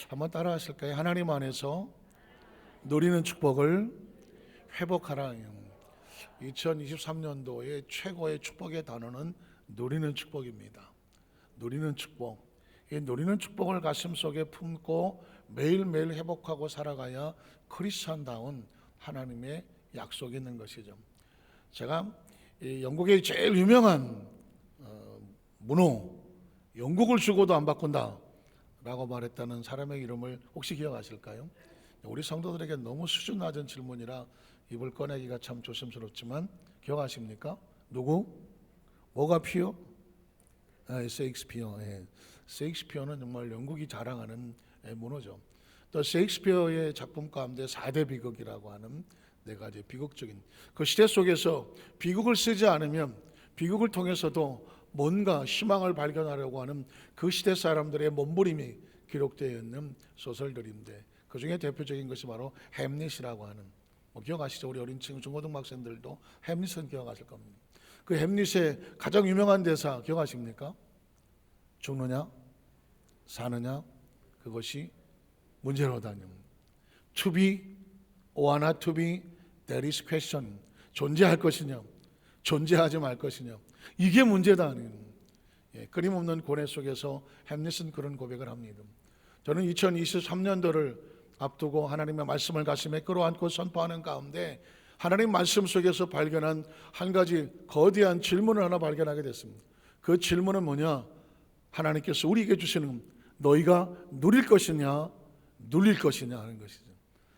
한번 따라 하실까요? 하나님 안에서 누리는 축복을 회복하라. 2023년도의 최고의 축복의 단어는 누리는 축복입니다. 누리는 축복. 이 누리는 축복을 가슴속에 품고 매일매일 회복하고 살아가야 크리스찬다운 하나님의 약속이 있는 것이죠. 제가 이 영국의 제일 유명한 문호, 영국을 주고도 안 바꾼다 라고 말했다는 사람의 이름을 혹시 기억하실까요? 우리 성도들에게 너무 수준 낮은 질문이라 입을 꺼내기가 참 조심스럽지만 기억하십니까? 누구? 뭐가 피어? 셰익스피어. 셰익스피어는 정말 영국이 자랑하는 문호죠. 또 셰익스피어의 작품 가운데 4대 비극이라고 하는 4가지 비극적인 그 시대 속에서 비극을 쓰지 않으면 비극을 통해서도 뭔가 희망을 발견하려고 하는 그 시대 사람들의 몸부림이 기록되어 있는 소설들인데 그 중에 대표적인 것이 바로 햄릿이라고 하는, 기억하시죠? 우리 어린 친구 중고등학생들도 햄릿은 기억하실 겁니다. 그 햄릿의 가장 유명한 대사 기억하십니까? 죽느냐 사느냐 그것이 문제로다니. To be or not to be, that is question. 존재할 것이냐 존재하지 말 것이냐, 이게 문제다. 끊임없는 고뇌 속에서 햄릿은 그런 고백을 합니다. 저는 2023년도를 앞두고 하나님의 말씀을 가슴에 끌어안고 선포하는 가운데 하나님 말씀 속에서 발견한 한 가지 거대한 질문을 하나 발견하게 됐습니다. 그 질문은 뭐냐? 하나님께서 우리에게 주시는 너희가 누릴 것이냐 눌릴 것이냐 하는 것이죠.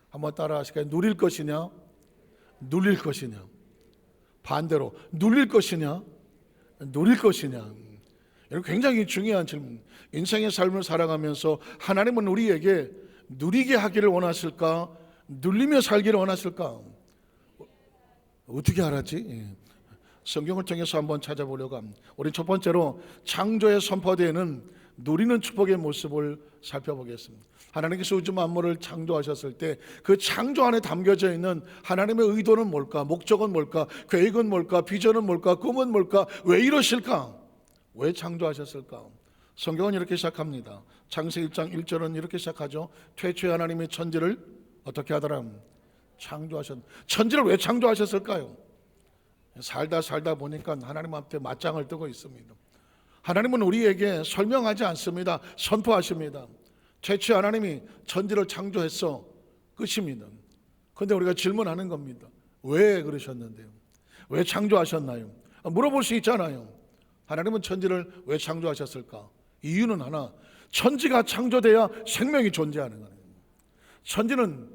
한번 따라 하실까요? 누릴 것이냐 눌릴 것이냐. 반대로 눌릴 것이냐 누릴 것이냐. 여러분, 굉장히 중요한 질문. 인생의 삶을 살아가면서 하나님은 우리에게 누리게 하기를 원하실까 눌리며 살기를 원하실까? 어떻게 알았지? 성경을 통해서 한번 찾아보려고 합니다. 우리 첫 번째로 창조에 선포되는 누리는 축복의 모습을 살펴보겠습니다. 하나님께서 우주 만물을 창조하셨을 때 그 창조 안에 담겨져 있는 하나님의 의도는 뭘까? 목적은 뭘까? 계획은 뭘까? 비전은 뭘까? 꿈은 뭘까? 왜 이러실까? 왜 창조하셨을까? 성경은 이렇게 시작합니다. 창세기 1장 1절은 이렇게 시작하죠. 최초에 하나님이 천지를 어떻게 하더라? 창조하셨. 천지를 왜 창조하셨을까요? 살다 보니까 하나님 앞에 맞짱을 뜨고 있습니다. 하나님은 우리에게 설명하지 않습니다. 선포하십니다. 최초에 하나님이 천지를 창조했어. 끝입니다. 그런데 우리가 질문하는 겁니다. 왜 그러셨는데요? 왜 창조하셨나요? 물어볼 수 있잖아요. 하나님은 천지를 왜 창조하셨을까? 이유는 하나, 천지가 창조돼야 생명이 존재하는 거예요. 천지는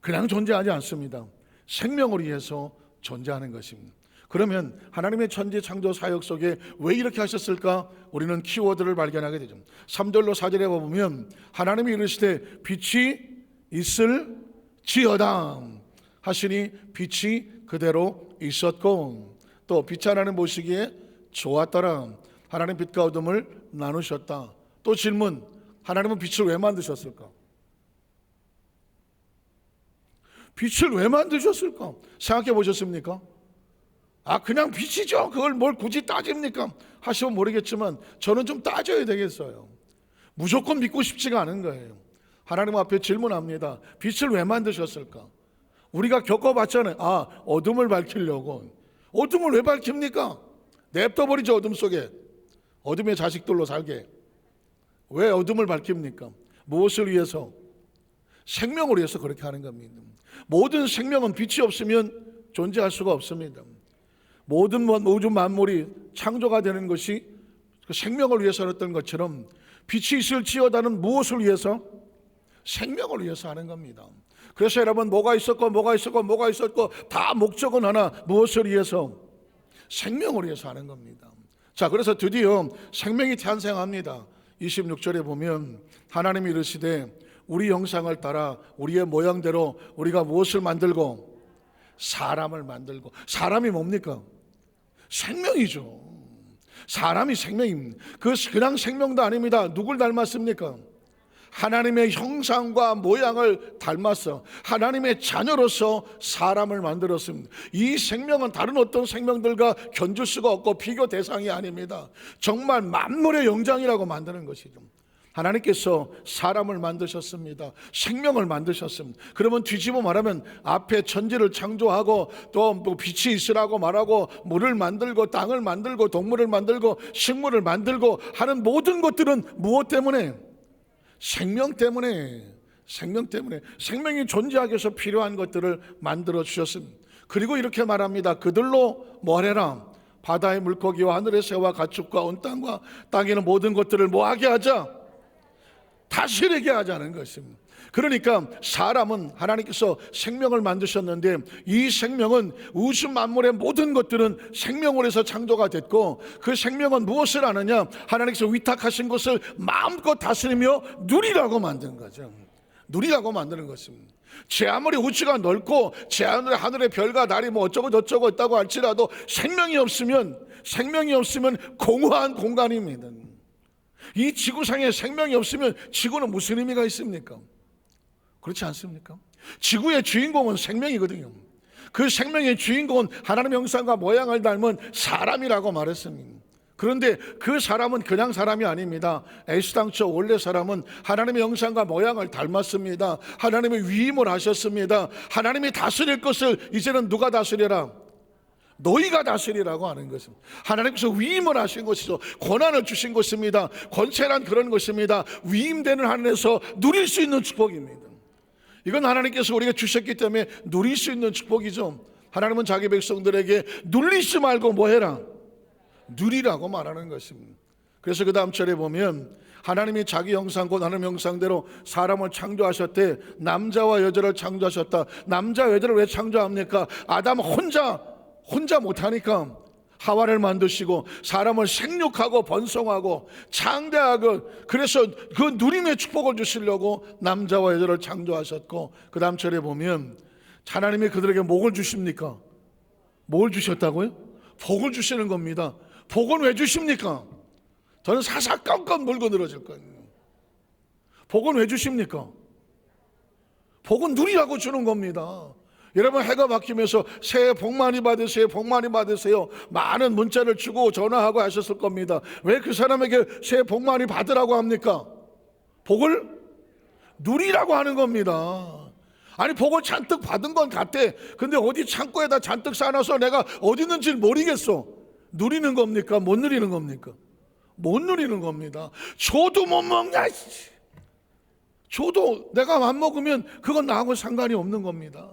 그냥 존재하지 않습니다. 생명을 위해서 존재하는 것입니다. 그러면 하나님의 천지 창조 사역 속에 왜 이렇게 하셨을까? 우리는 키워드를 발견하게 되죠. 3절로 4절에 보면 하나님이 이르시되 빛이 있을지어다 하시니 빛이 그대로 있었고, 또 빛이 하나님 보시기에 좋았더라. 하나님 빛과 어둠을 나누셨다. 또 질문, 하나님은 빛을 왜 만드셨을까? 빛을 왜 만드셨을까? 생각해 보셨습니까? 그냥 빛이죠. 그걸 뭘 굳이 따집니까? 하시면 모르겠지만 저는 좀 따져야 되겠어요. 무조건 믿고 싶지가 않은 거예요. 하나님 앞에 질문합니다. 빛을 왜 만드셨을까? 우리가 겪어봤잖아요. 어둠을 밝히려고. 어둠을 왜 밝힙니까? 냅둬버리죠. 어둠 속에. 어둠의 자식들로 살게. 왜 어둠을 밝힙니까? 무엇을 위해서? 생명을 위해서 그렇게 하는 겁니다. 모든 생명은 빛이 없으면 존재할 수가 없습니다. 모든 우주 만물이 창조가 되는 것이 생명을 위해서였던 것처럼 빛이 있을지어다는 무엇을 위해서? 생명을 위해서 하는 겁니다. 그래서 여러분, 뭐가 있었고 다 목적은 하나, 무엇을 위해서? 생명을 위해서 하는 겁니다. 자, 그래서 드디어 생명이 탄생합니다. 26절에 보면 하나님이 이르시되 우리 형상을 따라 우리의 모양대로 우리가 무엇을 만들고? 사람을 만들고. 사람이 뭡니까? 생명이죠. 사람이 생명입니다. 그냥 생명도 아닙니다. 누굴 닮았습니까? 하나님의 형상과 모양을 닮아서 하나님의 자녀로서 사람을 만들었습니다. 이 생명은 다른 어떤 생명들과 견줄 수가 없고 비교 대상이 아닙니다. 정말 만물의 영장이라고 만드는 것이죠. 하나님께서 사람을 만드셨습니다. 생명을 만드셨습니다. 그러면 뒤집어 말하면 앞에 천지를 창조하고 또 뭐 빛이 있으라고 말하고 물을 만들고 땅을 만들고 동물을 만들고 식물을 만들고 하는 모든 것들은 무엇 때문에? 생명 때문에. 생명이 존재하기 위해서 필요한 것들을 만들어 주셨습니다. 그리고 이렇게 말합니다. 그들로 뭘 해라? 바다의 물고기와 하늘의 새와 가축과 온 땅과 땅에 있는 모든 것들을 뭐하게 하자? 다스리게 하자는 것입니다. 그러니까 사람은 하나님께서 생명을 만드셨는데 이 생명은 우주 만물의 모든 것들은 생명으로 해서 창조가 됐고 그 생명은 무엇을 하느냐? 하나님께서 위탁하신 것을 마음껏 다스리며 누리라고 만든 거죠. 누리라고 만드는 것입니다. 제 아무리 우주가 넓고 제 아무리 하늘의 별과 달이 뭐 어쩌고 저쩌고 있다고 할지라도 생명이 없으면 공허한 공간입니다. 이 지구상에 생명이 없으면 지구는 무슨 의미가 있습니까? 그렇지 않습니까? 지구의 주인공은 생명이거든요. 그 생명의 주인공은 하나님의 형상과 모양을 닮은 사람이라고 말했습니다. 그런데 그 사람은 그냥 사람이 아닙니다. 애시당초 원래 사람은 하나님의 형상과 모양을 닮았습니다. 하나님의 위임을 하셨습니다. 하나님이 다스릴 것을 이제는 누가 다스려라? 너희가 다스리라고 하는 것입니다. 하나님께서 위임을 하신 것이죠. 권한을 주신 것입니다. 권세란 그런 것입니다. 위임되는 하늘에서 누릴 수 있는 축복입니다. 이건 하나님께서 우리가 주셨기 때문에 누릴 수 있는 축복이죠. 하나님은 자기 백성들에게 눌리지 말고 뭐 해라? 누리라고 말하는 것입니다. 그래서 그 다음 절에 보면 하나님이 자기 형상 곧 하나님 형상대로 사람을 창조하셨대. 남자와 여자를 창조하셨다. 남자 여자를 왜 창조합니까? 아담 혼자 못하니까 하와를 만드시고 사람을 생육하고 번성하고 창대하고 그래서 그 누림의 축복을 주시려고 남자와 여자를 창조하셨고 그 다음 절에 보면 하나님이 그들에게 복을 주십니까? 뭘 주셨다고요? 복을 주시는 겁니다. 복은 왜 주십니까? 저는 사사건건 물고 늘어질 거예요. 복은 왜 주십니까? 복은 누리라고 주는 겁니다. 여러분 해가 바뀌면서 새해 복 많이 받으세요, 복 많이 받으세요 많은 문자를 주고 전화하고 하셨을 겁니다. 왜 그 사람에게 새해 복 많이 받으라고 합니까? 복을 누리라고 하는 겁니다. 아니 복을 잔뜩 받은 건 같대. 근데 어디 창고에다 잔뜩 쌓아놔서 내가 어디 있는지 모르겠어. 누리는 겁니까? 못 누리는 겁니까? 못 누리는 겁니다. 줘도 못 먹냐? 줘도 내가 안 먹으면 그건 나하고 상관이 없는 겁니다.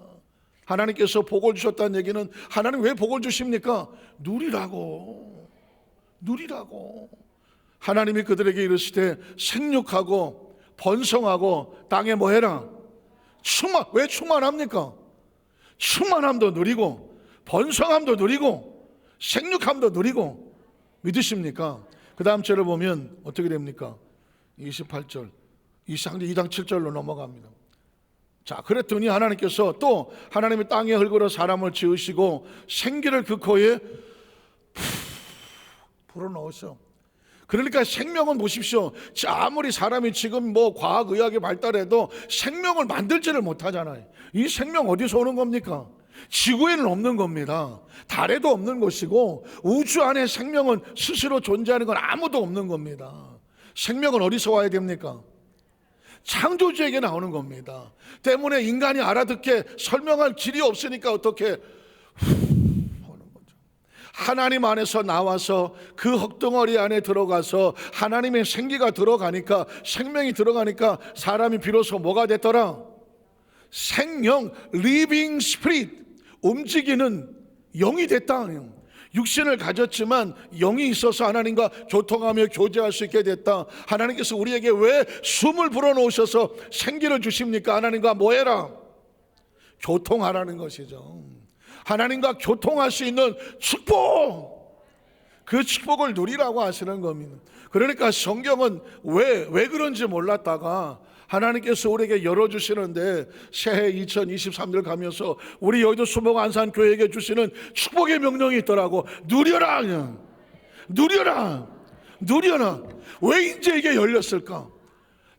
하나님께서 복을 주셨다는 얘기는 하나님 왜 복을 주십니까? 누리라고. 하나님이 그들에게 이르시되 생육하고 번성하고 땅에 뭐 해라? 왜 충만합니까? 충만함도 누리고 번성함도 누리고 생육함도 누리고 믿으십니까? 그 다음 절을 보면 어떻게 됩니까? 28절 2장 7절로 넘어갑니다. 자, 그랬더니 하나님께서 또 하나님이 땅에 흙으로 사람을 지으시고 생기를 그 코에 불어넣으셔. 그러니까 생명은 보십시오. 아무리 사람이 지금 뭐 과학의학이 발달해도 생명을 만들지를 못하잖아요. 이 생명 어디서 오는 겁니까? 지구에는 없는 겁니다. 달에도 없는 것이고 우주 안에 생명은 스스로 존재하는 건 아무도 없는 겁니다. 생명은 어디서 와야 됩니까? 창조주에게 나오는 겁니다. 때문에 인간이 알아듣게 설명할 길이 없으니까 어떻게 하는 거죠. 하나님 안에서 나와서 그 흙덩어리 안에 들어가서 하나님의 생기가 들어가니까 생명이 들어가니까 사람이 비로소 뭐가 됐더라? 생명, 리빙 스피릿, 움직이는 영이 됐다. 육신을 가졌지만 영이 있어서 하나님과 교통하며 교제할 수 있게 됐다. 하나님께서 우리에게 왜 숨을 불어넣으셔서 생기를 주십니까? 하나님과 뭐해라? 교통하라는 것이죠. 하나님과 교통할 수 있는 축복, 그 축복을 누리라고 하시는 겁니다. 그러니까 성경은 왜 그런지 몰랐다가 하나님께서 우리에게 열어주시는데 새해 2023년 가면서 우리 여의도 수목 안산 교회에게 주시는 축복의 명령이 있더라고. 누려라. 왜 이제 이게 열렸을까?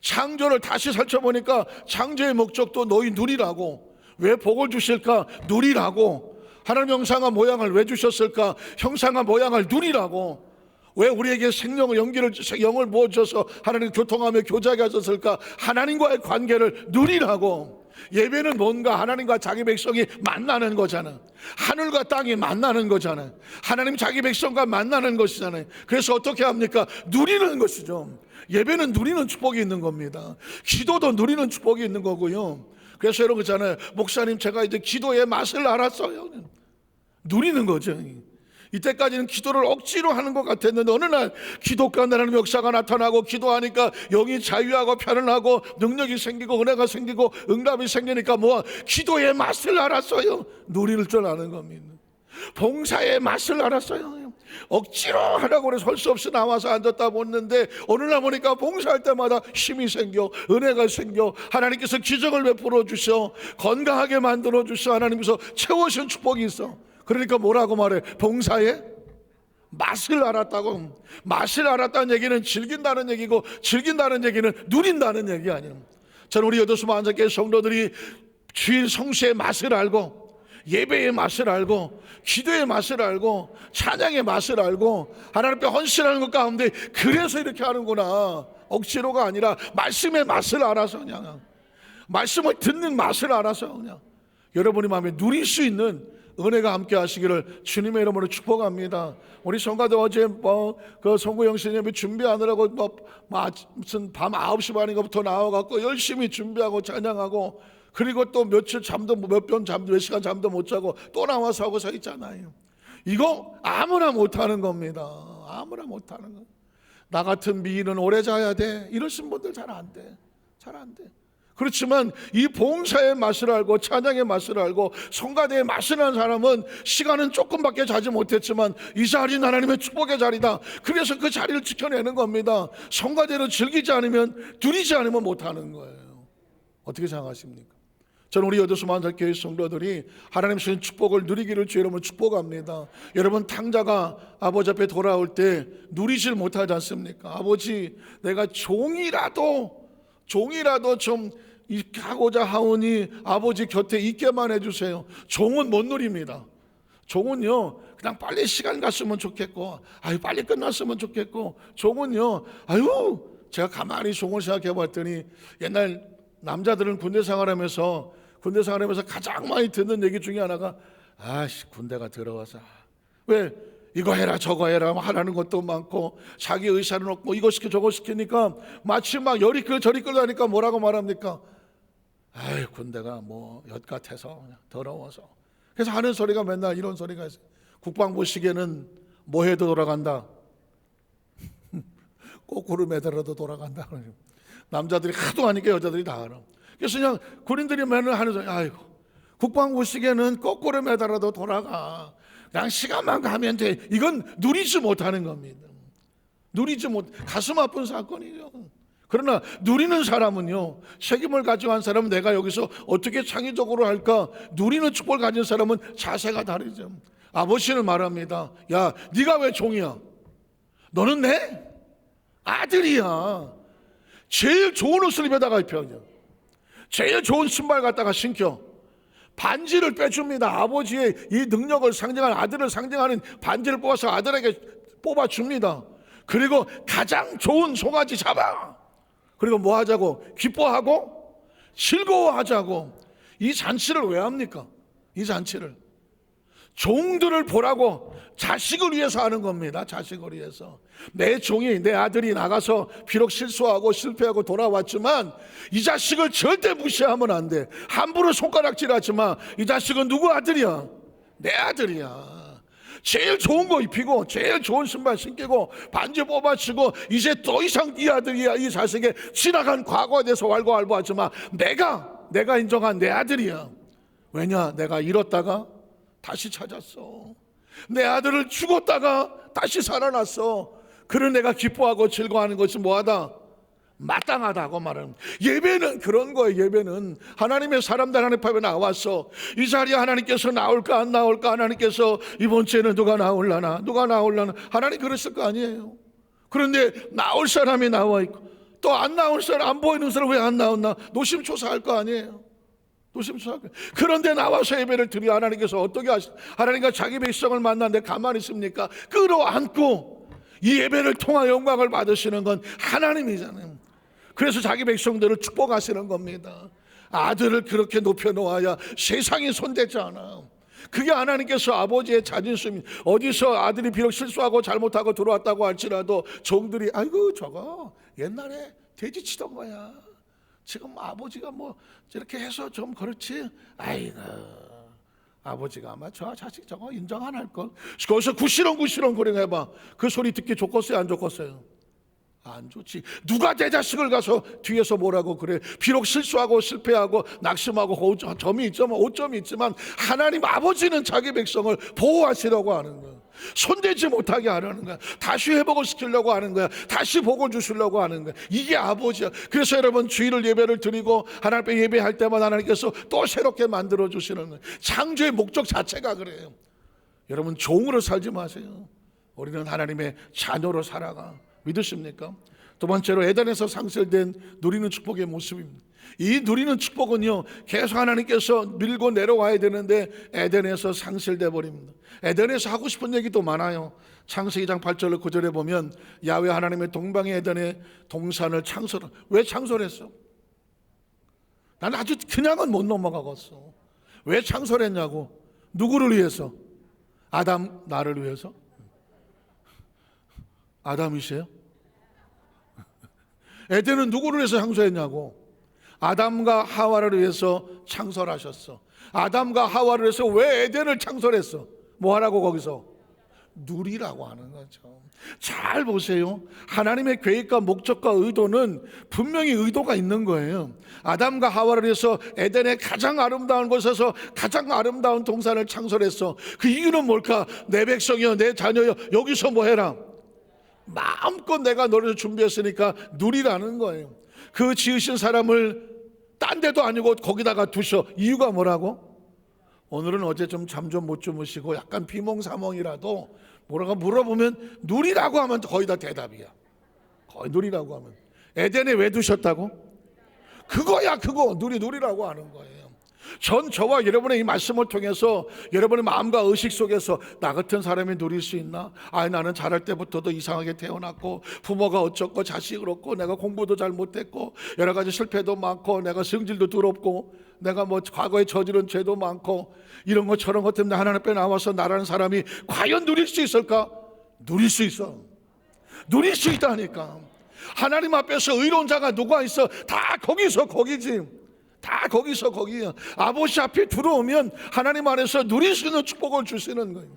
창조를 다시 살펴보니까 창조의 목적도 너희 누리라고. 왜 복을 주실까? 누리라고. 하나님 형상과 모양을 왜 주셨을까? 형상과 모양을 누리라고. 왜 우리에게 생명을 영을 부어주셔서 하나님 교통하며 교제하게 하셨을까? 하나님과의 관계를 누리라고. 예배는 뭔가 하나님과 자기 백성이 만나는 거잖아. 하늘과 땅이 만나는 거잖아. 하나님 자기 백성과 만나는 것이잖아요. 그래서 어떻게 합니까? 누리는 것이죠. 예배는 누리는 축복이 있는 겁니다. 기도도 누리는 축복이 있는 거고요. 그래서 이런 거잖아요. 목사님, 제가 이제 기도의 맛을 알았어요. 누리는 거죠. 이때까지는 기도를 억지로 하는 것 같았는데 어느 날 기도가 나라는 역사가 나타나고 기도하니까 영이 자유하고 편안하고 능력이 생기고 은혜가 생기고 응답이 생기니까 기도의 맛을 알았어요. 누릴 줄 아는 겁니다. 봉사의 맛을 알았어요. 억지로 하라고 그래서 할 수 없이 나와서 앉았다 보는데 어느 날 보니까 봉사할 때마다 힘이 생겨, 은혜가 생겨, 하나님께서 기적을 베풀어 주셔, 건강하게 만들어 주셔, 하나님께서 채워주신 축복이 있어. 그러니까 뭐라고 말해? 봉사의 맛을 알았다고. 맛을 알았다는 얘기는 즐긴다는 얘기고, 즐긴다는 얘기는 누린다는 얘기 아니에요. 저는 우리 여도수마 한자교회 성도들이 주일 성수의 맛을 알고, 예배의 맛을 알고, 기도의 맛을 알고, 찬양의 맛을 알고, 하나님 앞에 헌신하는 것 가운데 그래서 이렇게 하는구나. 억지로가 아니라 말씀의 맛을 알아서 그냥, 말씀을 듣는 맛을 알아서 그냥 여러분이 마음에 누릴 수 있는 은혜가 함께 하시기를 주님의 이름으로 축복합니다. 우리 성가대 어제 그 성구 영신 예배 준비하느라고 무슨 밤 9시 반인가부터 나와갖고 열심히 준비하고 찬양하고, 그리고 또 며칠 잠도 몇 시간 잠도 못 자고 또 나와서 하고 서 있잖아요. 이거 아무나 못하는 겁니다. 아무나 못하는 거. 나 같은 미인은 오래 자야 돼, 이러신 분들 잘 안 돼. 잘 안 돼. 그렇지만 이 봉사의 맛을 알고 찬양의 맛을 알고 성가대의 맛을 아는 사람은 시간은 조금밖에 자지 못했지만 이 자리는 하나님의 축복의 자리다. 그래서 그 자리를 지켜내는 겁니다. 성가대를 즐기지 않으면, 누리지 않으면 못하는 거예요. 어떻게 생각하십니까? 저는 우리 여도수마 한자교회 성도들이 하나님 주신 축복을 누리기를 주 여러분을 축복합니다. 여러분 탕자가 아버지 앞에 돌아올 때 누리질 못하지 않습니까? 아버지, 내가 종이라도 좀 하고자 하오니 아버지 곁에 있게만 해주세요. 종은 못 누립니다. 종은요, 그냥 빨리 시간 갔으면 좋겠고, 빨리 끝났으면 좋겠고, 종은요, 제가 가만히 종을 생각해 봤더니 옛날 남자들은 군대 생활하면서 가장 많이 듣는 얘기 중에 하나가, 군대가 들어와서 왜 이거 해라 저거 해라 하라는 것도 많고, 자기 의사는 없고 이거 시켜 저거 시키니까 마치 막 열이 끓 저리 끓다니까 뭐라고 말합니까? 군대가 엿 같아서 그냥 더러워서. 그래서 하는 소리가 맨날 이런 소리가 있어요. 국방부 시계는 뭐 해도 돌아간다. 거꾸로 매달아도 돌아간다. 남자들이 하도 하니까 여자들이 다 알아. 그래서 그냥 군인들이 맨날 하는 소리, 국방부 시계는 거꾸로 매달아도 돌아가. 그냥 시간만 가면 돼. 이건 누리지 못하는 겁니다. 가슴 아픈 사건이죠. 그러나 누리는 사람은요, 책임을 가지고 한 사람은 내가 여기서 어떻게 창의적으로 할까? 누리는 축복을 가진 사람은 자세가 다르죠. 아버지는 말합니다. 야, 네가 왜 종이야? 너는 내 아들이야. 제일 좋은 옷을 입에다가 입혀. 제일 좋은 신발 갖다가 신겨. 반지를 빼줍니다. 아버지의 이 능력을 상징하는, 아들을 상징하는 반지를 뽑아서 아들에게 뽑아줍니다. 그리고 가장 좋은 송아지 잡아. 그리고 뭐 하자고? 기뻐하고 즐거워하자고. 이 잔치를 왜 합니까? 이 잔치를 종들을 보라고, 자식을 위해서 하는 겁니다. 자식을 위해서. 내 종이, 내 아들이 나가서 비록 실수하고 실패하고 돌아왔지만 이 자식을 절대 무시하면 안 돼. 함부로 손가락질하지 마. 이 자식은 누구 아들이야? 내 아들이야. 제일 좋은 거 입히고 제일 좋은 신발 신기고 반지 뽑아치고, 이제 더 이상 이 아들이야, 이 자식의 지나간 과거에 대해서 왈가왈부하지 마. 내가 인정한 내 아들이야. 왜냐? 내가 잃었다가 다시 찾았어. 내 아들을 죽었다가 다시 살아났어. 그런 내가 기뻐하고 즐거워하는 것이 뭐하다? 마땅하다고 말하는. 예배는 그런 거예요. 예배는 하나님의 사람들 하나님 앞에 나왔어. 이 자리에 하나님께서 나올까 안 나올까, 하나님께서 이번 주에는 누가 나올라나 하나님 그랬을 거 아니에요. 그런데 나올 사람이 나와 있고 또 안 나올 사람, 안 보이는 사람 왜 안 나왔나 노심초사할 거 아니에요. 그런데 나와서 예배를 드리, 하나님께서 어떻게 하나님과 자기 백성을 만났는데 가만히 있습니까? 끌어안고 이 예배를 통하여 영광을 받으시는 건 하나님이잖아요. 그래서 자기 백성들을 축복하시는 겁니다. 아들을 그렇게 높여놓아야 세상이 손대지 않아. 그게 하나님께서 아버지의 자존심. 어디서 아들이 비록 실수하고 잘못하고 들어왔다고 할지라도 종들이 아이고 저거 옛날에 돼지 치던 거야. 지금 아버지가 뭐 이렇게 해서 좀 그렇지. 아이고 아버지가 아마 저 자식 저거 인정 안 할걸. 거기서 구시렁구시렁 거려해봐. 그 소리 듣기 좋겠어요 안 좋겠어요? 안 좋지. 누가 내 자식을 가서 뒤에서 뭐라고 그래. 비록 실수하고 실패하고 낙심하고 점이 있지만 오점이 있지만 하나님 아버지는 자기 백성을 보호하시려고 하는 거야. 손대지 못하게 하려는 거야. 다시 회복을 시키려고 하는 거야. 다시 복을 주시려고 하는 거야. 이게 아버지야. 그래서 여러분 주일 예배를 드리고 하나님 앞에 예배할 때마다 하나님께서 또 새롭게 만들어 주시는 거예요. 창조의 목적 자체가 그래요. 여러분 종으로 살지 마세요. 우리는 하나님의 자녀로 살아가. 믿으십니까? 두 번째로 에덴에서 상실된 누리는 축복의 모습입니다. 이 누리는 축복은요 계속 하나님께서 밀고 내려와야 되는데 에덴에서 상실돼 버립니다. 에덴에서 하고 싶은 얘기도 많아요. 창세기 2장 8절 9절에 보면 야훼 하나님의 동방의 에덴의 동산을 왜 창설했어? 나는 아주 그냥은 못 넘어가겠어. 왜 창설했냐고. 누구를 위해서? 아담 나를 위해서? 아담이세요? 에덴은 누구를 위해서 창설했냐고. 아담과 하와를 위해서 창설하셨어. 아담과 하와를 위해서 왜 에덴을 창설했어? 뭐 하라고 거기서? 누리라고 하는 거죠. 잘 보세요. 하나님의 계획과 목적과 의도는 분명히 의도가 있는 거예요. 아담과 하와를 위해서 에덴의 가장 아름다운 곳에서 가장 아름다운 동산을 창설했어. 그 이유는 뭘까? 내 백성이여 내 자녀여 여기서 뭐 해라? 마음껏 내가 너를 준비했으니까 누리라는 거예요. 그 지으신 사람을 딴 데도 아니고 거기다가 두셔. 이유가 뭐라고? 오늘은 어제 좀 잠 좀 못 주무시고 약간 비몽사몽이라도 뭐라고 물어보면 누리라고 하면 거의 다 대답이야. 거의 누리라고 하면. 에덴에 왜 두셨다고? 그거야 그거. 누리라고 하는 거예요. 저와 여러분의 이 말씀을 통해서 여러분의 마음과 의식 속에서 나 같은 사람이 누릴 수 있나? 나는 자랄 때부터도 이상하게 태어났고 부모가 어쩌고 자식을 얻고 내가 공부도 잘 못했고 여러 가지 실패도 많고 내가 성질도 더럽고 내가 뭐 과거에 저지른 죄도 많고 이런 것처럼 것 때문에 하나님 앞에 나와서 나라는 사람이 과연 누릴 수 있을까? 누릴 수 있어. 누릴 수 있다니까. 하나님 앞에서 의로운 자가 누가 있어? 다 거기서 거기지. 다 거기서 거기야. 아버지 앞에 들어오면 하나님 안에서 누릴 수 있는 축복을 주시는 거예요.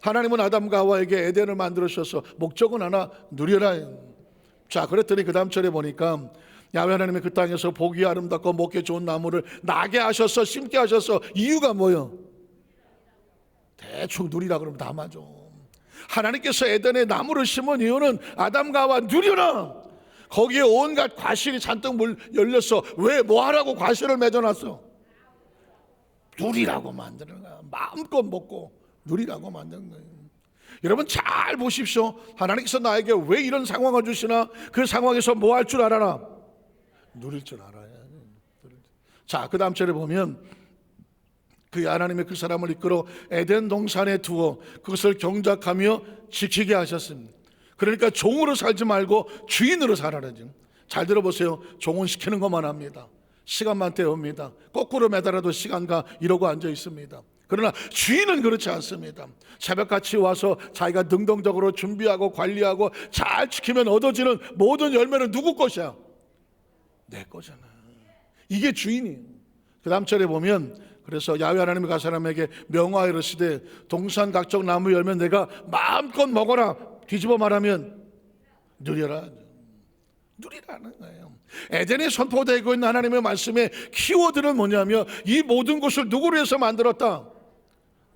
하나님은 아담과 하와에게 에덴을 만들으셔서 목적은 하나, 누려라. 자, 그랬더니 그 다음 절에 보니까 야훼 하나님이 그 땅에서 보기 아름답고 먹기 좋은 나무를 나게 하셔서 심게 하셔서 이유가 뭐요? 대충 누리라 그러면 다 맞아. 하나님께서 에덴에 나무를 심은 이유는 아담과 하와 누려라. 거기에 온갖 과실이 잔뜩 열렸어. 왜? 뭐 하라고 과실을 맺어놨어? 누리라고 만드는 거야. 마음껏 먹고 누리라고 만드는 거예요. 여러분 잘 보십시오. 하나님께서 나에게 왜 이런 상황을 주시나? 그 상황에서 뭐 할 줄 알아라? 누릴 줄 알아야. 자, 그 다음 절에 보면 그 하나님의 그 사람을 이끌어 에덴 동산에 두어 그것을 경작하며 지키게 하셨습니다. 그러니까 종으로 살지 말고 주인으로 살아라죠. 잘 들어보세요. 종은 시키는 것만 합니다. 시간만 때웁니다. 거꾸로 매달아도 시간가 이러고 앉아 있습니다. 그러나 주인은 그렇지 않습니다. 새벽같이 와서 자기가 능동적으로 준비하고 관리하고 잘 지키면 얻어지는 모든 열매는 누구 것이야? 내 거잖아. 이게 주인이에요. 그 다음 절에 보면 그래서 야훼 하나님이 그 사람에게 명하여 이르시되 동산 각종 나무 열매 내가 마음껏 먹어라. 뒤집어 말하면 누려라. 누리라는 거예요. 에덴에 선포되고 있는 하나님의 말씀의 키워드는 뭐냐면 이 모든 것을 누구를 위해서 만들었다?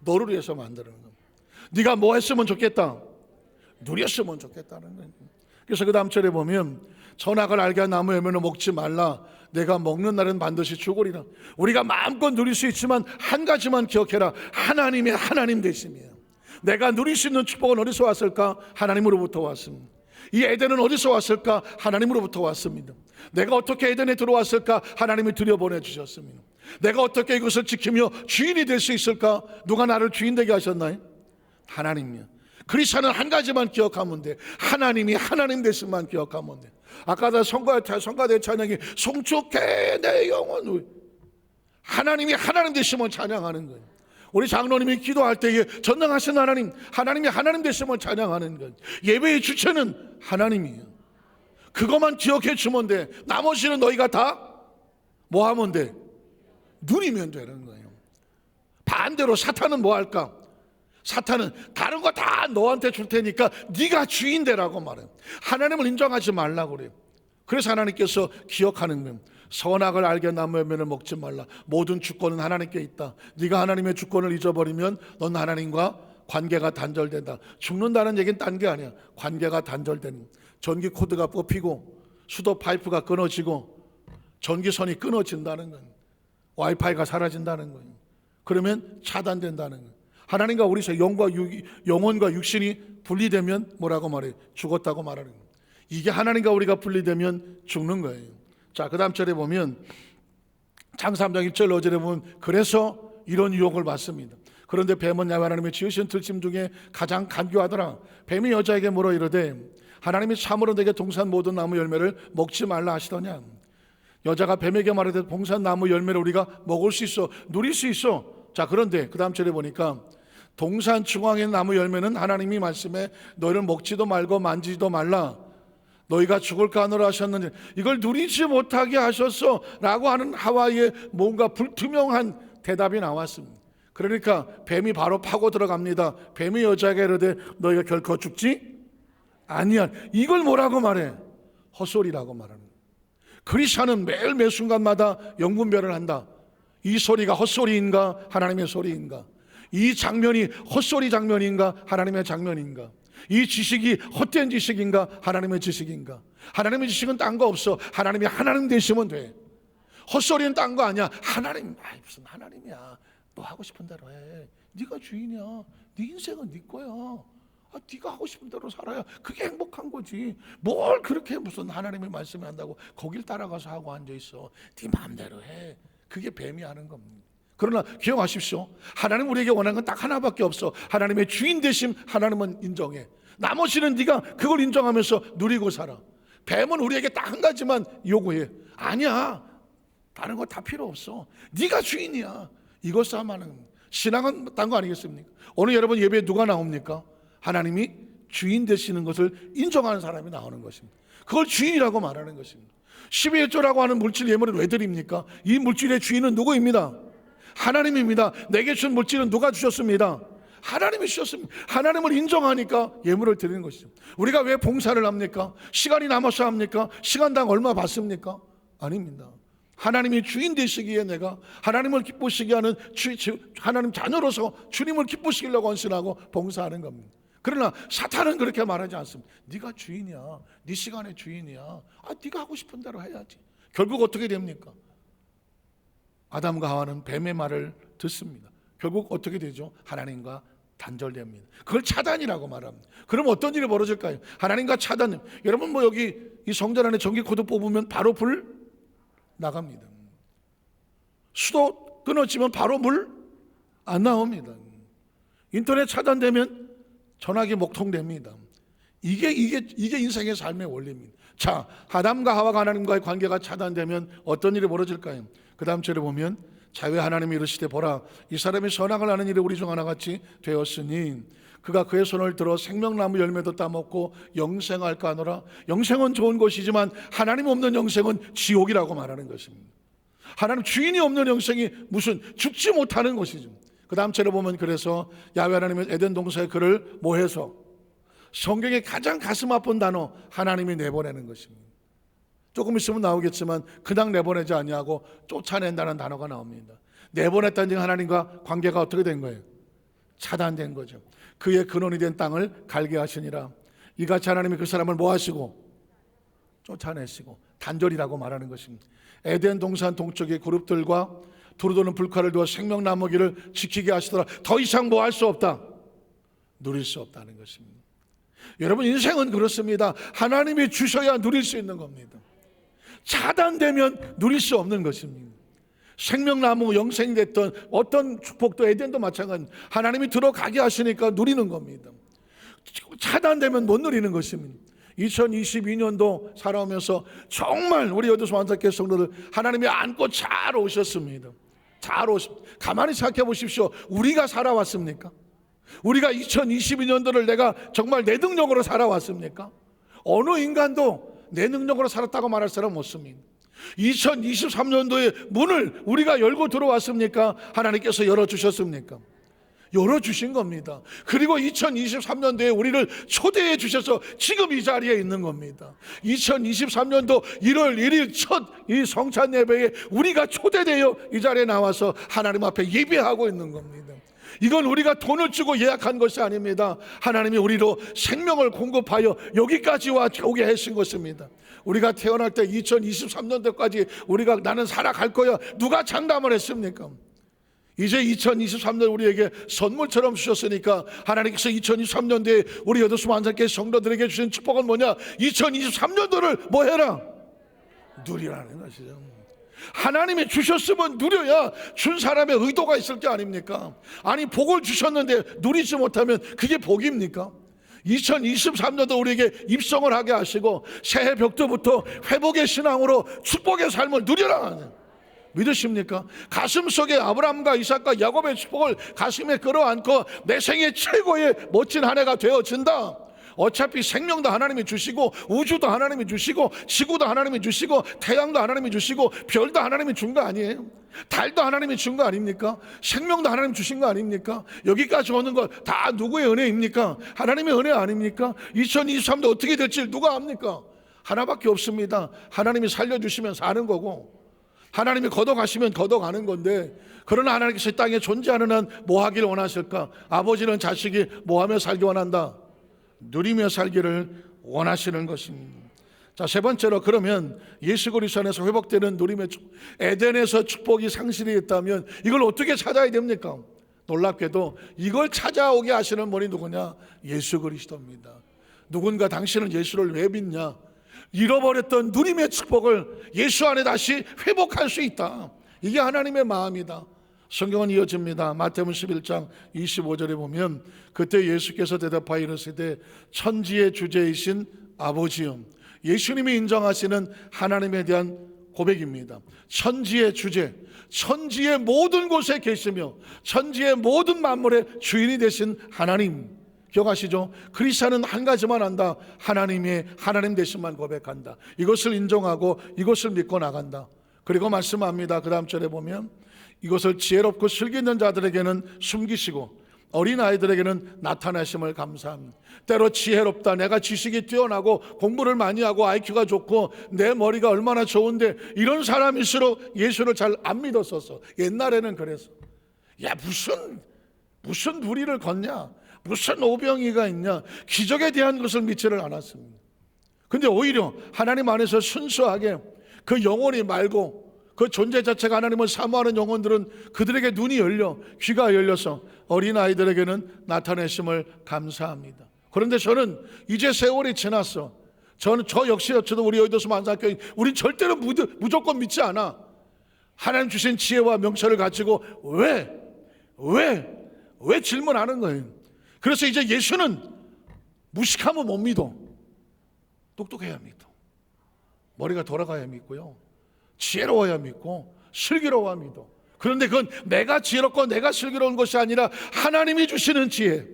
너를 위해서 만드는 거예요. 네가 뭐 했으면 좋겠다? 누렸으면 좋겠다는 거예요. 그래서 그 다음 절에 보면 선악을 알게 한 나무 열매는 먹지 말라. 내가 먹는 날은 반드시 죽으리라. 우리가 마음껏 누릴 수 있지만 한 가지만 기억해라. 하나님의 하나님 되심이에요. 내가 누릴 수 있는 축복은 어디서 왔을까? 하나님으로부터 왔습니다. 이 에덴은 어디서 왔을까? 하나님으로부터 왔습니다. 내가 어떻게 에덴에 들어왔을까? 하나님이 들여보내주셨습니다. 내가 어떻게 이것을 지키며 주인이 될 수 있을까? 누가 나를 주인 되게 하셨나요? 하나님이요. 크리스천은 한 가지만 기억하면 돼. 하나님이 하나님 되심만 기억하면 돼. 아까 성가대 찬양이 송축해 내 영혼, 하나님이 하나님 되심을 찬양하는 거예요. 우리 장로님이 기도할 때에 전능하신 하나님, 하나님이 하나님 되심을 찬양하는 거예요. 예배의 주체는 하나님이에요. 그것만 기억해 주면 돼. 나머지는 너희가 다 뭐 하면 돼? 누리면 되는 거예요. 반대로 사탄은 뭐 할까? 사탄은 다른 거 다 너한테 줄 테니까 네가 주인 되라고 말해요. 하나님을 인정하지 말라고 그래요. 그래서 하나님께서 기억하는 거예요. 선악을 알게 나무 열매를 먹지 말라. 모든 주권은 하나님께 있다. 네가 하나님의 주권을 잊어버리면 넌 하나님과 관계가 단절된다. 죽는다는 얘기는 딴 게 아니야. 관계가 단절되는, 전기 코드가 뽑히고 수도 파이프가 끊어지고 전기선이 끊어진다는 거예요. 와이파이가 사라진다는 거예요. 그러면 차단된다는 거예요. 하나님과 우리 영혼과 육신이 분리되면 뭐라고 말해요? 죽었다고 말하는 거예요. 이게 하나님과 우리가 분리되면 죽는 거예요. 자, 그 다음 절에 보면 창세 3장 1절 5절에 보면 그래서 이런 유혹을 받습니다. 그런데 뱀은 야훼 하나님의 지으신 들짐 중에 가장 간교하더라. 뱀이 여자에게 물어 이르되 하나님이 참으로 내게 동산 모든 나무 열매를 먹지 말라 하시더냐. 여자가 뱀에게 말하되 동산 나무 열매를 우리가 먹을 수 있어, 누릴 수 있어. 자, 그런데 그 다음 절에 보니까 동산 중앙의 나무 열매는 하나님이 말씀에 너희를 먹지도 말고 만지지도 말라, 너희가 죽을까 하노라 하셨는데 이걸 누리지 못하게 하셨어 라고 하는 하와의 뭔가 불투명한 대답이 나왔습니다. 그러니까 뱀이 바로 파고 들어갑니다. 뱀이 여자에게 이르되 너희가 결코 죽지 아니야. 이걸 뭐라고 말해? 헛소리라고 말하는 거예요. 크리스천은 매일 매 순간마다 영분별을 한다. 이 소리가 헛소리인가 하나님의 소리인가? 이 장면이 헛소리 장면인가 하나님의 장면인가? 이 지식이 헛된 지식인가 하나님의 지식인가? 하나님의 지식은 딴 거 없어. 하나님이 하나님 되시면 돼. 헛소리는 딴 거 아니야. 하나님, 무슨 하나님이야. 너 하고 싶은 대로 해. 네가 주인이야. 네 인생은 네 거야. 네가 하고 싶은 대로 살아야 그게 행복한 거지. 뭘 그렇게 무슨 하나님의 말씀을 한다고 거길 따라가서 하고 앉아있어. 네 마음대로 해. 그게 뱀이 하는 겁니다. 그러나 기억하십시오. 하나님 우리에게 원하는 건 딱 하나밖에 없어. 하나님의 주인 되심 하나님은 인정해. 나머지는 네가 그걸 인정하면서 누리고 살아. 뱀은 우리에게 딱 한 가지만 요구해. 아니야, 다른 거 다 필요 없어. 네가 주인이야. 이것 싸움하는 신앙은 딴 거 아니겠습니까? 오늘 여러분 예배에 누가 나옵니까? 하나님이 주인 되시는 것을 인정하는 사람이 나오는 것입니다. 그걸 주인이라고 말하는 것입니다. 12일조라고 하는 물질 예물을 왜 드립니까? 이 물질의 주인은 누구입니다? 하나님입니다. 내게 준 물질은 누가 주셨습니다? 하나님이 주셨습니다. 하나님을 인정하니까 예물을 드리는 것이죠. 우리가 왜 봉사를 합니까? 시간이 남아서 합니까? 시간당 얼마 받습니까? 아닙니다. 하나님이 주인 되시기에 내가 하나님을 기쁘시게 하는 하나님 자녀로서 주님을 기쁘시키려고 헌신하고 봉사하는 겁니다. 그러나 사탄은 그렇게 말하지 않습니다. 네가 주인이야. 네 시간의 주인이야. 네가 하고 싶은 대로 해야지. 결국 어떻게 됩니까? 아담과 하와는 뱀의 말을 듣습니다. 결국 어떻게 되죠? 하나님과 단절됩니다. 그걸 차단이라고 말합니다. 그럼 어떤 일이 벌어질까요? 하나님과 차단. 여러분 여기 이 성전 안에 전기 코드 뽑으면 바로 불 나갑니다. 수도 끊어지면 바로 물 안 나옵니다. 인터넷 차단되면 전화기 목통됩니다. 이게 인생의 삶의 원리입니다. 자, 아담과 하와가 하나님과의 관계가 차단되면 어떤 일이 벌어질까요? 그 다음 절에 보면 자유의 하나님이 이르시되 보라, 이 사람이 선악을 하는 일이 우리 중 하나같이 되었으니 그가 그의 손을 들어 생명나무 열매도 따먹고 영생할까 하노라. 영생은 좋은 것이지만 하나님 없는 영생은 지옥이라고 말하는 것입니다. 하나님 주인이 없는 영생이 무슨 죽지 못하는 것이죠. 그 다음 절에 보면 그래서 야훼 하나님은 에덴 동산에 그를 뭐해서 성경의 가장 가슴 아픈 단어 하나님이 내보내는 것입니다. 조금 있으면 나오겠지만 그냥 내보내지 아니하고 쫓아낸다는 단어가 나옵니다. 내보냈다는 얘기는 하나님과 관계가 어떻게 된 거예요? 차단된 거죠. 그의 근원이 된 땅을 갈게 하시니라. 이같이 하나님이 그 사람을 뭐 하시고? 쫓아내시고 단절이라고 말하는 것입니다. 에덴 동산 동쪽의 그룹들과 두루도는 불칼을 두어 생명나무기를 지키게 하시더라. 더 이상 뭐 할 수 없다. 누릴 수 없다는 것입니다. 여러분 인생은 그렇습니다. 하나님이 주셔야 누릴 수 있는 겁니다. 차단되면 누릴 수 없는 것입니다. 생명나무 영생됐던 어떤 축복도 에덴도 마찬가지입니다. 하나님이 들어가게 하시니까 누리는 겁니다. 차단되면 못 누리는 것입니다. 2022년도 살아오면서 정말 우리 여도수 만삭교회 성도들 하나님이 안고 잘 오셨습니다. 잘 오십니다. 가만히 생각해 보십시오. 우리가 살아왔습니까? 우리가 2022년도를 내가 정말 내 능력으로 살아왔습니까? 어느 인간도 내 능력으로 살았다고 말할 사람은 없습니다. 2023년도의 문을 우리가 열고 들어왔습니까? 하나님께서 열어주셨습니까? 열어주신 겁니다. 그리고 2023년도에 우리를 초대해 주셔서 지금 이 자리에 있는 겁니다. 2023년도 1월 1일 첫 이 성찬 예배에 우리가 초대되어 이 자리에 나와서 하나님 앞에 예배하고 있는 겁니다. 이건 우리가 돈을 주고 예약한 것이 아닙니다. 하나님이 우리로 생명을 공급하여 여기까지 오게 하신 것입니다. 우리가 태어날 때 2023년도까지 우리가 나는 살아갈 거야, 누가 장담을 했습니까? 이제 2023년 우리에게 선물처럼 주셨으니까 하나님께서 2023년도에 우리 여도수 만삭교회 성도들에게 주신 축복은 뭐냐? 2023년도를 뭐 해라? 누리라는 것이죠. 하나님이 주셨으면 누려야 준 사람의 의도가 있을 게 아닙니까? 아니 복을 주셨는데 누리지 못하면 그게 복입니까? 2023년도 우리에게 입성을 하게 하시고 새해 벽도부터 회복의 신앙으로 축복의 삶을 누려라. 믿으십니까? 가슴속에 아브라함과 이삭과 야곱의 축복을 가슴에 끌어안고 내 생애 최고의 멋진 한 해가 되어진다. 어차피 생명도 하나님이 주시고 우주도 하나님이 주시고 지구도 하나님이 주시고 태양도 하나님이 주시고 별도 하나님이 준 거 아니에요? 달도 하나님이 준 거 아닙니까? 생명도 하나님 주신 거 아닙니까? 여기까지 오는 것 다 누구의 은혜입니까? 하나님의 은혜 아닙니까? 2023년 어떻게 될지 누가 압니까? 하나밖에 없습니다. 하나님이 살려주시면 사는 거고 하나님이 걷어가시면 걷어가는 건데, 그러나 하나님께서 이 땅에 존재하는 한 뭐 하기를 원하실까? 아버지는 자식이 뭐 하며 살기 원한다? 누리며 살기를 원하시는 것입니다. 자, 세 번째로, 그러면 예수 그리스도 안에서 회복되는 누림의 축복, 에덴에서 축복이 상실이 있다면 이걸 어떻게 찾아야 됩니까? 놀랍게도 이걸 찾아오게 하시는 분이 누구냐? 예수 그리스도입니다. 누군가 당신은 예수를 왜 믿냐? 잃어버렸던 누림의 축복을 예수 안에 다시 회복할 수 있다. 이게 하나님의 마음이다. 성경은 이어집니다. 마태복음 11장 25절에 보면 그때 예수께서 대답하여 이르시되 천지의 주제이신 아버지여, 예수님이 인정하시는 하나님에 대한 고백입니다. 천지의 주제, 천지의 모든 곳에 계시며 천지의 모든 만물의 주인이 되신 하나님, 기억하시죠? 크리스찬은 한 가지만 한다. 하나님 되심만 고백한다. 이것을 인정하고 이것을 믿고 나간다. 그리고 말씀합니다. 그 다음 절에 보면 이것을 지혜롭고 슬기 있는 자들에게는 숨기시고 어린아이들에게는 나타내심을 감사합니다. 때로 지혜롭다, 내가 지식이 뛰어나고 공부를 많이 하고 IQ가 좋고 내 머리가 얼마나 좋은데 이런 사람일수록 예수를 잘 안 믿었었어. 옛날에는 그래서 야 무슨 누리를 걷냐, 무슨 오병이가 있냐, 기적에 대한 것을 믿지를 않았습니다. 근데 오히려 하나님 안에서 순수하게 그 영혼이 말고 그 존재 자체가 하나님을 사모하는 영혼들은 그들에게 눈이 열려 귀가 열려서 어린아이들에게는 나타내심을 감사합니다. 그런데 저는 이제 세월이 지났어. 저 역시도 우리 여의도수 만삭교회 우린 절대로 무조건 믿지 않아. 하나님 주신 지혜와 명철을 가지고 왜 질문하는 거예요. 그래서 이제 예수는 무식하면 못 믿어. 똑똑해야 믿어. 머리가 돌아가야 믿고요, 지혜로워야 믿고 슬기로워야 믿어. 그런데 그건 내가 지혜롭고 내가 슬기로운 것이 아니라 하나님이 주시는 지혜,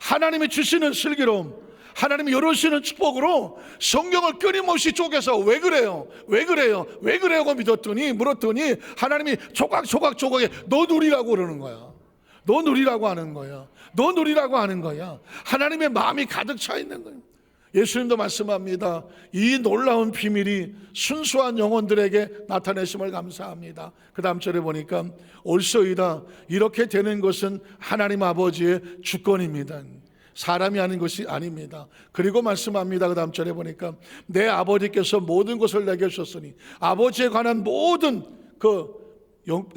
하나님이 주시는 슬기로움, 하나님이 열어주시는 축복으로 성경을 끊임없이 쪼개서 왜 그래요? 고 물었더니 하나님이 조각조각에 너 누리라고 그러는 거야. 너 누리라고 하는 거야. 하나님의 마음이 가득 차 있는 거예요. 예수님도 말씀합니다. 이 놀라운 비밀이 순수한 영혼들에게 나타내심을 감사합니다. 그 다음 절에 보니까 올소이다, 이렇게 되는 것은 하나님 아버지의 주권입니다. 사람이 하는 것이 아닙니다. 그리고 말씀합니다. 그 다음 절에 보니까 내 아버지께서 모든 것을 내게 주셨으니, 아버지에 관한 모든 그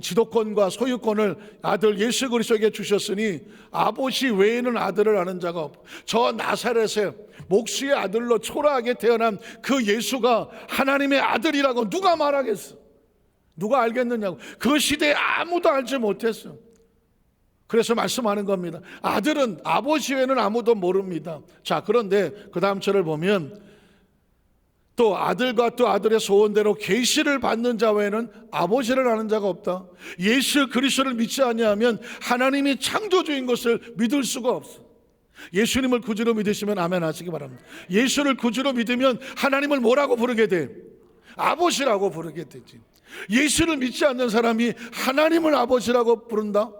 지도권과 소유권을 아들 예수 그리스도에게 주셨으니 아버지 외에는 아들을 아는 자가 없고, 저 나사렛에 목수의 아들로 초라하게 태어난 그 예수가 하나님의 아들이라고 누가 말하겠어? 누가 알겠느냐고. 그 시대에 아무도 알지 못했어. 그래서 말씀하는 겁니다. 아들은 아버지 외에는 아무도 모릅니다. 자, 그런데 그 다음 절을 보면 또 아들과 또 아들의 소원대로 계시를 받는 자 외에는 아버지를 아는 자가 없다. 예수 그리스도를 믿지 아니하면 하나님이 창조주인 것을 믿을 수가 없어. 예수님을 구주로 믿으시면 아멘 하시기 바랍니다. 예수를 구주로 믿으면 하나님을 뭐라고 부르게 돼? 아버지라고 부르게 되지. 예수를 믿지 않는 사람이 하나님을 아버지라고 부른다?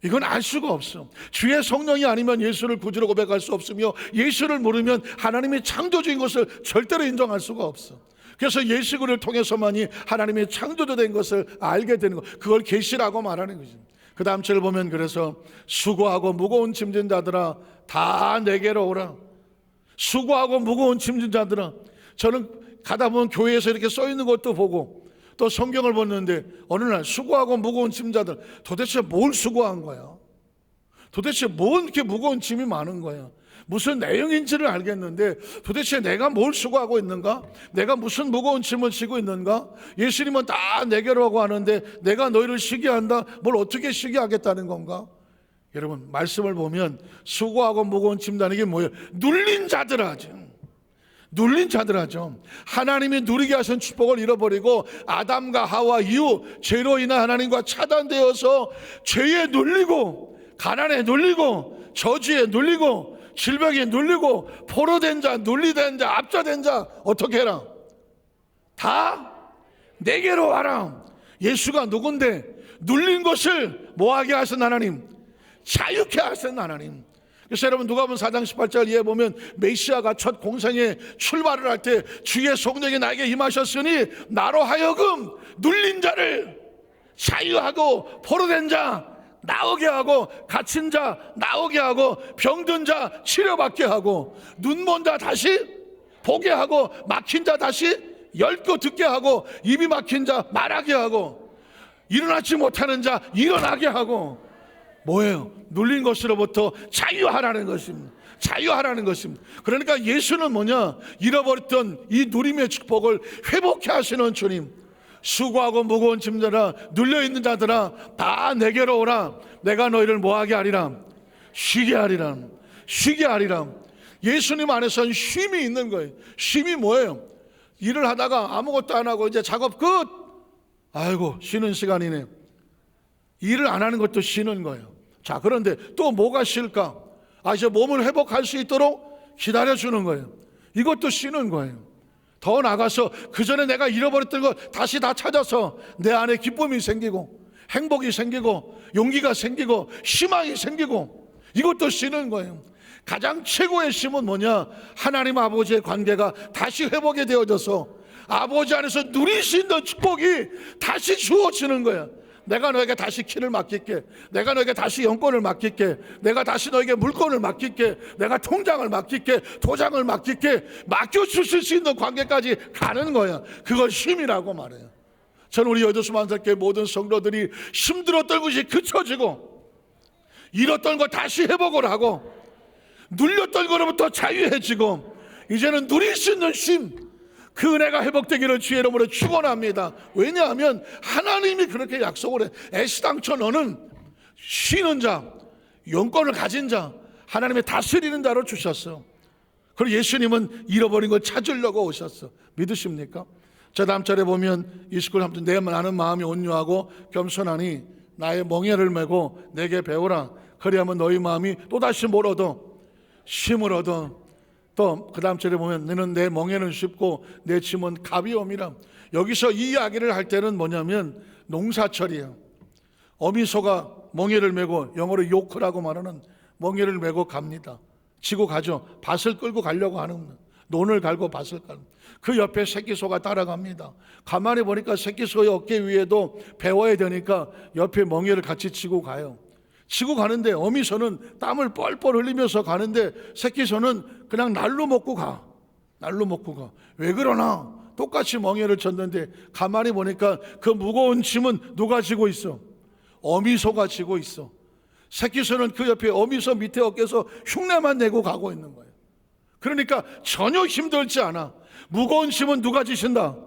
이건 알 수가 없어. 주의 성령이 아니면 예수를 구주로 고백할 수 없으며 예수를 모르면 하나님의 창조주인 것을 절대로 인정할 수가 없어. 그래서 예수를 통해서만이 하나님의 창조주된 것을 알게 되는 것, 그걸 계시라고 말하는 거지. 그 다음 절을 보면 그래서 수고하고 무거운 짐진 자들아 다 내게로 오라. 수고하고 무거운 짐진 자들아. 저는 가다 보면 교회에서 이렇게 써 있는 것도 보고 또 성경을 보는데 어느 날 수고하고 무거운 짐자들, 도대체 뭘 수고한 거야? 도대체 뭔 이렇게 무거운 짐이 많은 거야? 무슨 내용인지를 알겠는데 도대체 내가 뭘 수고하고 있는가? 내가 무슨 무거운 짐을 지고 있는가? 예수님은 다 내게로 하고 하는데 내가 너희를 쉬게 한다? 뭘 어떻게 쉬게 하겠다는 건가? 여러분, 말씀을 보면 수고하고 무거운 짐다는 게 뭐예요? 눌린 자들아죠. 눌린 자들하죠. 하나님이 누리게 하신 축복을 잃어버리고 아담과 하와 이후 죄로 인한 하나님과 차단되어서 죄에 눌리고 가난에 눌리고 저주에 눌리고 질병에 눌리고 포로된 자, 눌리된 자, 압자된 자 어떻게 해라? 다 내게로 와라. 예수가 누군데? 눌린 것을 뭐하게 하신 하나님? 자유케 하신 하나님. 그래서 여러분 누가복음 4장 18절 이해 보면 메시아가 첫 공생에 출발을 할 때 주의 성령이 나에게 임하셨으니 나로 하여금 눌린 자를 자유하고 포로된 자 나오게 하고 갇힌 자 나오게 하고 병든 자 치료받게 하고 눈 먼 자 다시 보게 하고 막힌 자 다시 엷고 듣게 하고 입이 막힌 자 말하게 하고 일어나지 못하는 자 일어나게 하고 뭐예요? 눌린 것으로부터 자유하라는 것입니다. 자유하라는 것입니다. 그러니까 예수는 뭐냐? 잃어버렸던 이 누림의 축복을 회복해 하시는 주님. 수고하고 무거운 짐들아 눌려있는 자들아 다 내게로 오라. 내가 너희를 뭐하게 하리라? 쉬게 하리라. 쉬게 하리라. 예수님 안에서는 쉼이 있는 거예요. 쉼이 뭐예요? 일을 하다가 아무것도 안 하고 이제 작업 끝. 아이고 쉬는 시간이네. 일을 안 하는 것도 쉬는 거예요. 자, 그런데 또 뭐가 쉴까? 이제 몸을 회복할 수 있도록 기다려주는 거예요. 이것도 쉬는 거예요. 더 나가서 그 전에 내가 잃어버렸던 거 다시 다 찾아서 내 안에 기쁨이 생기고 행복이 생기고 용기가 생기고 희망이 생기고 이것도 쉬는 거예요. 가장 최고의 쉼은 뭐냐? 하나님 아버지의 관계가 다시 회복이 되어져서 아버지 안에서 누릴 수 있는 축복이 다시 주어지는 거야. 내가 너에게 다시 키를 맡길게. 내가 너에게 다시 영권을 맡길게. 내가 다시 너에게 물건을 맡길게. 내가 통장을 맡길게. 도장을 맡길게. 맡겨주실 수 있는 관계까지 가는 거야. 그걸 쉼이라고 말해요. 저는 우리 여도수 만살교회 모든 성도들이 힘들었던 것이 그쳐지고 잃었던 거 다시 회복을 하고 눌렸던 거로부터 자유해지고 이제는 누릴 수 있는 쉼, 그 은혜가 회복되기를 주의 이름으로 축원합니다. 왜냐하면 하나님이 그렇게 약속을 해. 애시당초 너는 쉬는 자, 영권을 가진 자, 하나님의 다스리는 자로 주셨어. 그리고 예수님은 잃어버린 걸 찾으려고 오셨어. 믿으십니까? 자, 다음 절에 보면 29절 내 나는 마음이 온유하고 겸손하니 나의 멍에를 메고 내게 배우라. 그리하면 너희 마음이 또다시 뭘 얻어? 쉼을 얻어. 또 그 다음 절에 보면 너는 내 멍에는 쉽고 내 짐은 가벼움이라. 여기서 이 이야기를 할 때는 뭐냐면 농사철이에요. 어미소가 멍에를 메고 영어로 요크라고 말하는 멍에를 메고 갑니다. 지고 가죠. 밭을 끌고 가려고 하는 논을 갈고 밭을 갈고 그 옆에 새끼소가 따라갑니다. 가만히 보니까 새끼소의 어깨 위에도 배워야 되니까 옆에 멍에를 같이 치고 가요. 치고 가는데 어미소는 땀을 뻘뻘 흘리면서 가는데 새끼소는 그냥 날로 먹고 가. 날로 먹고 가. 왜 그러나? 똑같이 멍에를 쳤는데 가만히 보니까 그 무거운 짐은 누가 지고 있어? 어미소가 지고 있어. 새끼소는 그 옆에 어미소 밑에 어깨에서 흉내만 내고 가고 있는 거예요. 그러니까 전혀 힘들지 않아. 무거운 짐은 누가 지신다?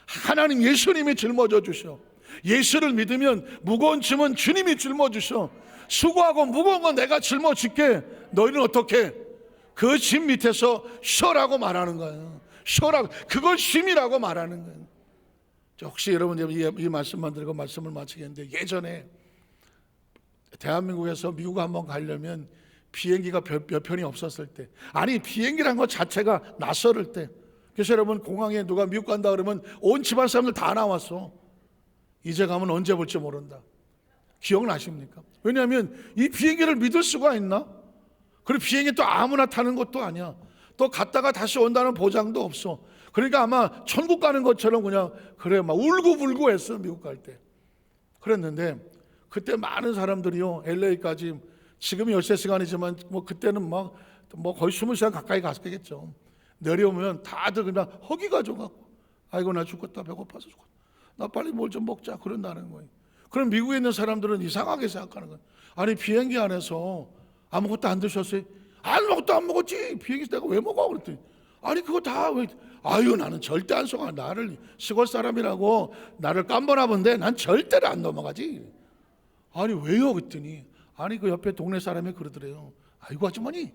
하나님 예수님이 짊어져 주셔. 예수를 믿으면 무거운 짐은 주님이 짊어주셔. 수고하고 무거운 건 내가 짊어질게. 너희는 어떻게? 그 짐 밑에서 쉬어라고 말하는 거예요. 쉬어라고. 그걸 쉼이라고 말하는 거예요. 혹시 여러분 이 말씀만 들고 말씀을 마치겠는데, 예전에 대한민국에서 미국 한번 가려면 비행기가 몇 편이 없었을 때, 아니 비행기란 것 자체가 낯설을 때, 그래서 여러분 공항에 누가 미국 간다 그러면 온 집안 사람들 다 나왔어. 이제 가면 언제 볼지 모른다. 기억나십니까? 왜냐하면 이 비행기를 믿을 수가 있나? 그리고 비행기 또 아무나 타는 것도 아니야. 또 갔다가 다시 온다는 보장도 없어. 그러니까 아마 천국 가는 것처럼 그냥 그래 막 울고불고 했어. 미국 갈 때 그랬는데, 그때 많은 사람들이요 LA까지, 지금이 13시간이지만 뭐 그때는 막 거의 20시간 가까이 갔겠죠. 내려오면 다들 그냥 허기가 져갖고, 아이고 나 죽겠다, 배고파서 죽겠다, 나 빨리 뭘 좀 먹자, 그런다는 거예요. 그럼 미국에 있는 사람들은 이상하게 생각하는 거예요. 아니 비행기 안에서 아무것도 안 드셨어요? 아무것도 안 먹었지. 비행기에서 내가 왜 먹어? 그랬더니 아니 그거 다 왜? 아유 나는 절대 안 속아. 나를 시골 사람이라고 나를 깜보나 본데 난 절대로 안 넘어가지. 아니 왜요? 그랬더니 아니 그 옆에 동네 사람이 그러더래요. 아이고 아주머니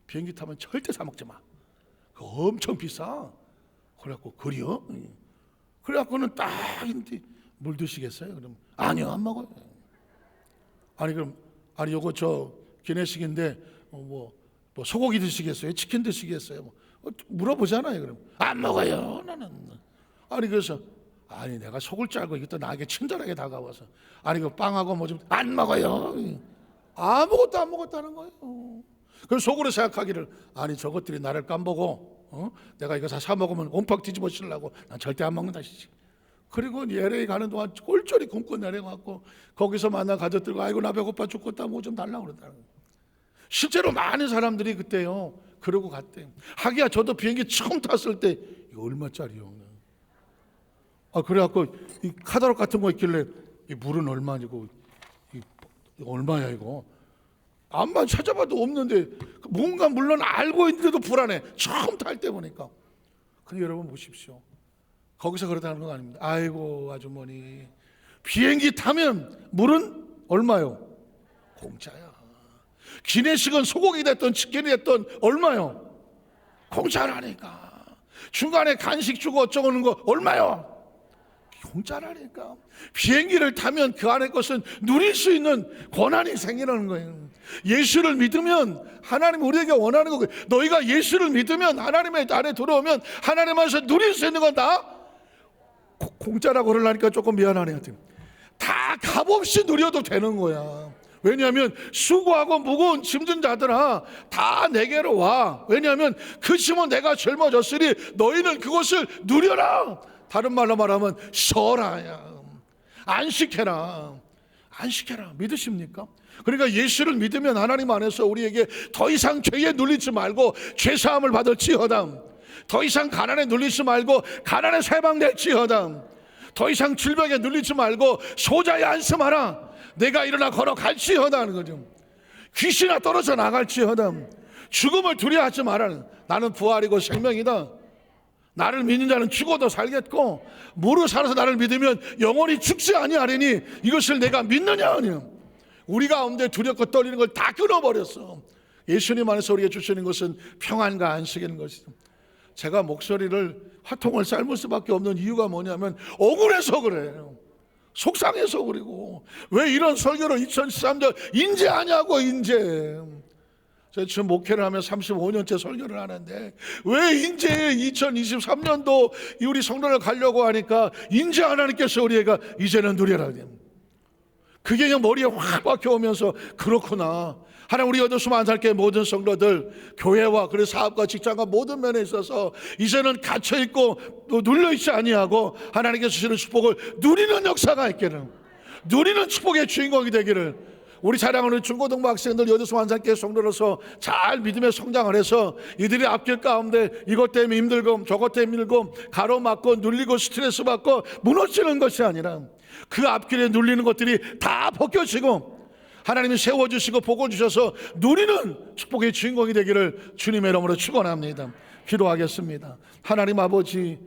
비행기 타면 절대 사 먹지 마. 그거 엄청 비싸. 그래갖고 그래요? 그래갖고는 딱 인데 물 드시겠어요? 그럼 아니요 안 먹어요. 아니 그럼 아니 요거 저 기내식인데 뭐 소고기 드시겠어요? 치킨 드시겠어요? 뭐 물어보잖아요. 그럼 안 먹어요 나는. 아니 그래서 아니 내가 속을 줄 알고 이것도 나에게 친절하게 다가와서 아니 그 빵하고 뭐 좀 안 먹어요. 아무것도 안 먹었다는 거예요. 그래서 속으로 생각하기를 아니 저것들이 나를 깜보고 내가 이거 다 사 먹으면 온팍 뒤집어 씌려고 난 절대 안 먹는다. 그리고 LA 가는 동안 꼴쫄이 굶고 내려가고 거기서 만난 가족들과 아이고 나 배고파 죽겠다 뭐 좀 달라고 그러더라는 거예요. 실제로 많은 사람들이 그때요 그러고 갔대요. 하기야 저도 비행기 처음 탔을 때 이거 얼마짜리요? 그래갖고 이 카talog 같은 거 있길래 이 물은 얼마냐고, 이거 얼마야 이거? 암만 찾아봐도 없는데 뭔가 물론 알고 있는데도 불안해. 처음 탈 때 보니까. 근데 여러분 보십시오. 거기서 그러다는 건 아닙니다. 아이고 아주머니 비행기 타면 물은 얼마요? 공짜야. 기내식은 소고기 됐던 치킨이 됐던 얼마요? 공짜라니까. 중간에 간식 주고 어쩌고는 거 얼마요? 공짜라니까. 비행기를 타면 그 안에 것은 누릴 수 있는 권한이 생기는 거예요. 예수를 믿으면 하나님 우리에게 원하는 거고, 너희가 예수를 믿으면 하나님의 안에 들어오면 하나님 안에서 누릴 수 있는 건 다 공짜라고 그러려니까 조금 미안하네요. 다 값없이 누려도 되는 거야. 왜냐하면 수고하고 무거운 짐진 자들아 다 내게로 와. 왜냐하면 그 짐은 내가 짊어졌으니 너희는 그것을 누려라. 다른 말로 말하면 쉬어라. 안식해라. 안식해라. 믿으십니까? 그러니까 예수를 믿으면 하나님 안에서 우리에게 더 이상 죄에 눌리지 말고 죄사함을 받을지어다. 더 이상 가난에 눌리지 말고 가난에 해방될지어다. 더 이상 질병에 눌리지 말고 소자에 안심하라. 내가 일어나 걸어갈지어다 하는 거죠. 귀신아 떨어져 나갈지어다. 죽음을 두려워하지 마라. 나는 부활이고 생명이다. 나를 믿는 자는 죽어도 살겠고 무릇 살아서 나를 믿으면 영원히 죽지 아니하리니 이것을 내가 믿느냐 아니야. 우리 가운데 두렵고 떨리는 걸 다 끊어버렸어. 예수님 안에서 우리에게 주시는 것은 평안과 안식인 것이죠. 제가 목소리를 화통을 삶을 수밖에 없는 이유가 뭐냐면 억울해서 그래요. 속상해서 그리고 왜 이런 설교를 2013년 인제하냐고. 인제 제가 지금 목회를 하면 35년째 설교를 하는데 왜 인제 2023년도 우리 성도를 가려고 하니까 인제 하나님께서 우리가 이제는 누려라. 그게 그냥 머리에 확 박혀오면서 그렇구나. 하나님 우리 얻었으면 안 살게 모든 성도들 교회와 그리고 사업과 직장과 모든 면에 있어서 이제는 갇혀있고 눌려있지 아니하고 하나님께서 주시는 축복을 누리는 역사가 있기를, 누리는 축복의 주인공이 되기를 우리 사랑하는 중고등부 학생들 여덟수만 살게 성도로서 잘 믿음의 성장을 해서 이들이 앞길 가운데 이것 때문에 힘들고 저것 때문에 힘들고 가로막고 눌리고 스트레스 받고 무너지는 것이 아니라 그 앞길에 눌리는 것들이 다 벗겨지고 하나님이 세워주시고 복을 주셔서 누리는 축복의 주인공이 되기를 주님의 이름으로 축원합니다. 기도하겠습니다. 하나님 아버지,